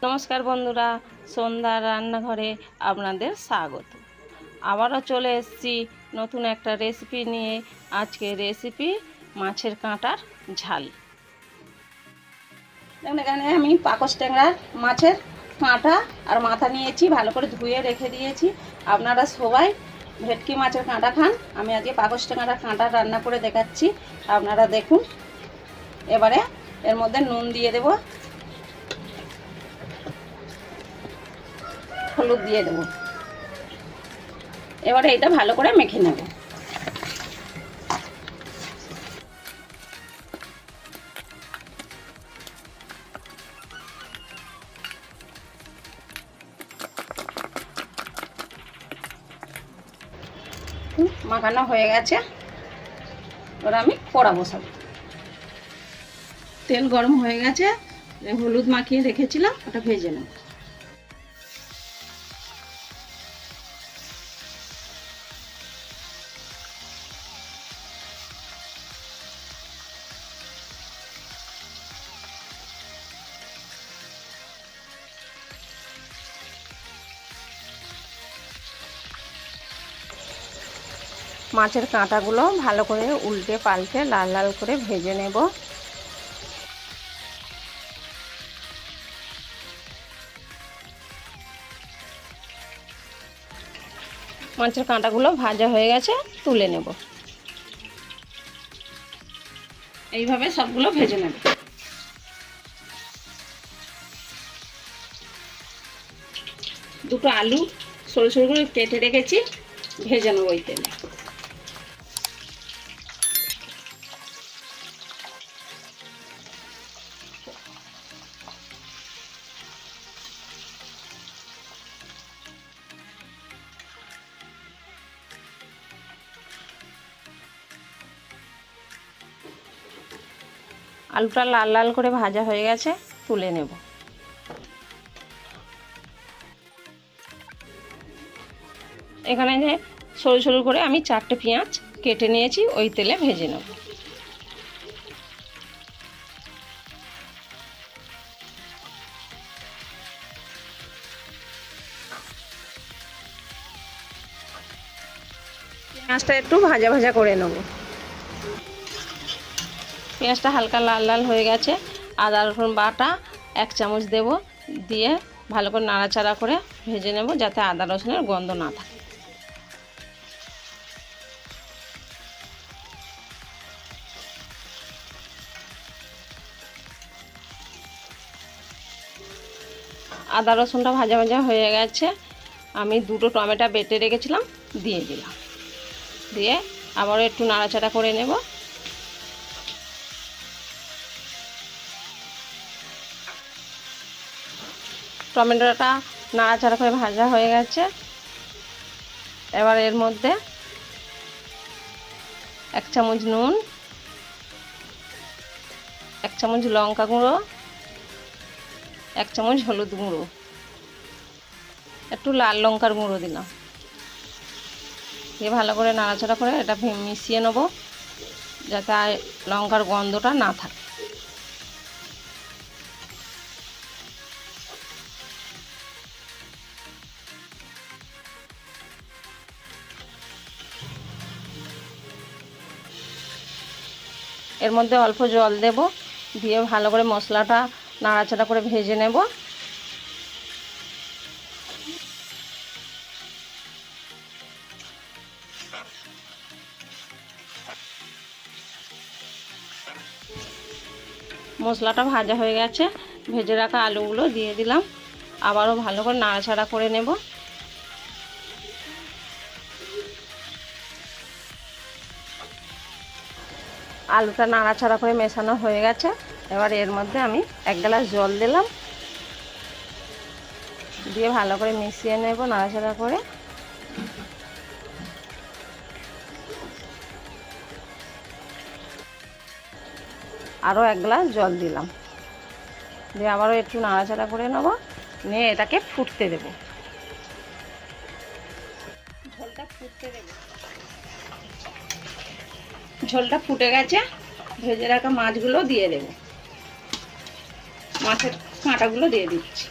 নমস্কার বন্ধুরা, সন্ধ্যার রান্নাঘরে আপনাদের স্বাগত। আবারও চলে এসেছি নতুন একটা রেসিপি নিয়ে। আজকে রেসিপি মাছের কাঁটার ঝাল। এখানে আমি পাকস ট্যাংরার মাছের কাঁটা আর মাথা নিয়েছি, ভালো করে ধুয়ে রেখে দিয়েছি। আপনারা সবাই ভেটকি মাছের কাঁটা খান, আমি আজকে পাকস ট্যাংরার কাঁটা রান্না করে দেখাচ্ছি, আপনারা দেখুন। এবারে এর মধ্যে নুন দিয়ে দেব, হলুদ দিয়ে দেবো। এবারে এটা ভালো করে মেখে নেব। মাখানো হয়ে গেছে, এবার আমি কড়া বসাবো। তেল গরম হয়ে গেছে, হলুদ মাখিয়ে রেখেছিলাম, ওটা ভেজে নেব। মাছের কাঁটাগুলো ভালো করে উল্টে পাল্টে লাল লাল করে ভেজে নেব। মাছের কাঁটাগুলো ভাজা হয়ে গেছে, তুলে নেব। এইভাবে সবগুলো ভেজে নেব। দুটো আলু সরু সরু করে কেটে রেখেছি, ভেজে নেব ওই তেলে। আলুটা লাল লাল করে ভাজা হয়ে গেছে, তুলে নেব। এখানে যে সরু সরু করে আমি 4টে পেঁয়াজ কেটে নিয়েছি, ওই তেলে ভেজে নেব। পেঁয়াজটা একটু ভাজা ভাজা করে নেব। পেঁয়াজটা হালকা লাল লাল হয়ে গেছে, আদা রসুন বাটা 1 চামচ দেব, দিয়ে ভালো করে নাড়াচাড়া করে ভেজে নেব, যাতে আদা রসুনের গন্ধ না থাকে। আদা রসুনটা ভাজা ভাজা হয়ে গেছে, আমি 2টো টমেটো বেটে রেখেছিলাম, দিয়ে দিলাম। দিয়ে আবারও একটু নাড়াচাড়া করে নেব। টমেটোটা নাড়াচাড়া করে ভাজা হয়ে গেছে, এবার এর মধ্যে 1 চামচ নুন, 1 চামচ লঙ্কা গুঁড়ো, 1 চামচ হলুদ গুঁড়ো, একটু লাল লঙ্কার গুঁড়ো দিলাম। দিয়ে ভালো করে নাড়াচাড়া করে এটা মিশিয়ে নেব, যাতে লঙ্কার গন্ধটা না থাকে। এর মধ্যে অল্প জল দেব, দিয়ে ভালো করে মশলাটা নাড়াচাড়া করে ভেজে নেব। মশলাটা ভাজা হয়ে গেছে, ভেজে রাখা আলুগুলো দিয়ে দিলাম, আবারও ভালো করে নাড়াচাড়া করে নেব। আলুটা নাড়াচাড়া করে মেশানো হয়ে গেছে, এবার এর মধ্যে আমি 1 গ্লাস জল দিলাম, দিয়ে ভালো করে মিশিয়ে নেব নাড়াচাড়া করে। আরও 1 গ্লাস জল দিলাম, দিয়ে আবারও একটু নাড়াচাড়া করে নেব, নিয়ে এটাকে ফুটতে দেব। ঝোলটা ফুটে গেছে, ভেজে রাখা মাছগুলো দিয়ে দেব। মাছের কাঁটাগুলো দিয়ে দিচ্ছি।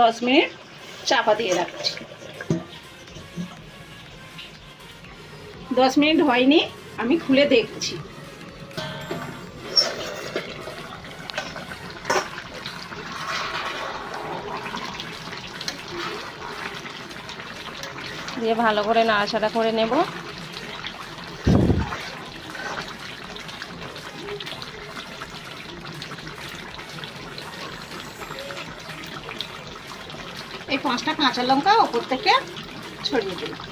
10 মিনিট চাপা দিয়ে রাখছি। 10 মিনিট হয়নি, আমি খুলে দেখছি। দিয়ে ভালো করে নাড়াচাড়া করে নেব। এই 5টা কাঁচা লঙ্কা ওপর থেকে ছড়িয়ে দিলাম,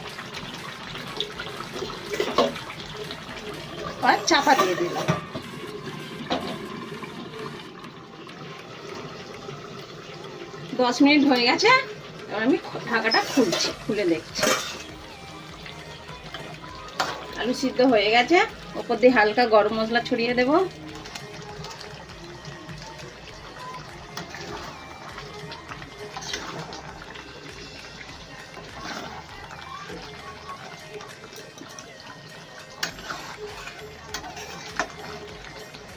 আর চাপা দিয়ে দিলাম। দশ মিনিট হয়ে গেছে, এবার আমি ঢাকাটা খুলছি, খুলে দেখছি। আলু সিদ্ধ হয়ে গেছে, ওপর দিয়ে হালকা গরম মশলা ছড়িয়ে দেব।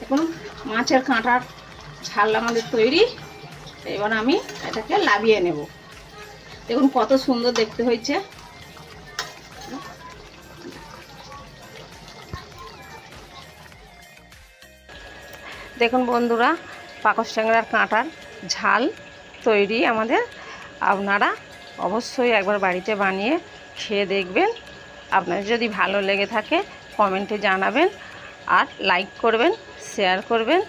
এখন মাছের কাঁটার ঝাল আমাদের তৈরি। এবার আমি এটাকে লাভিয়ে নেব। দেখুন কত সুন্দর দেখতে হয়েছে। দেখুন বন্ধুরা, পাকস ট্যাংরার কাঁটার ঝাল তৈরি আমাদের। আপনারা অবশ্যই একবার বাড়িতে বানিয়ে খেয়ে দেখবেন। আপনার যদি ভালো লেগে থাকে কমেন্টে জানাবেন, আর লাইক করবেন, শেয়ার করবেন।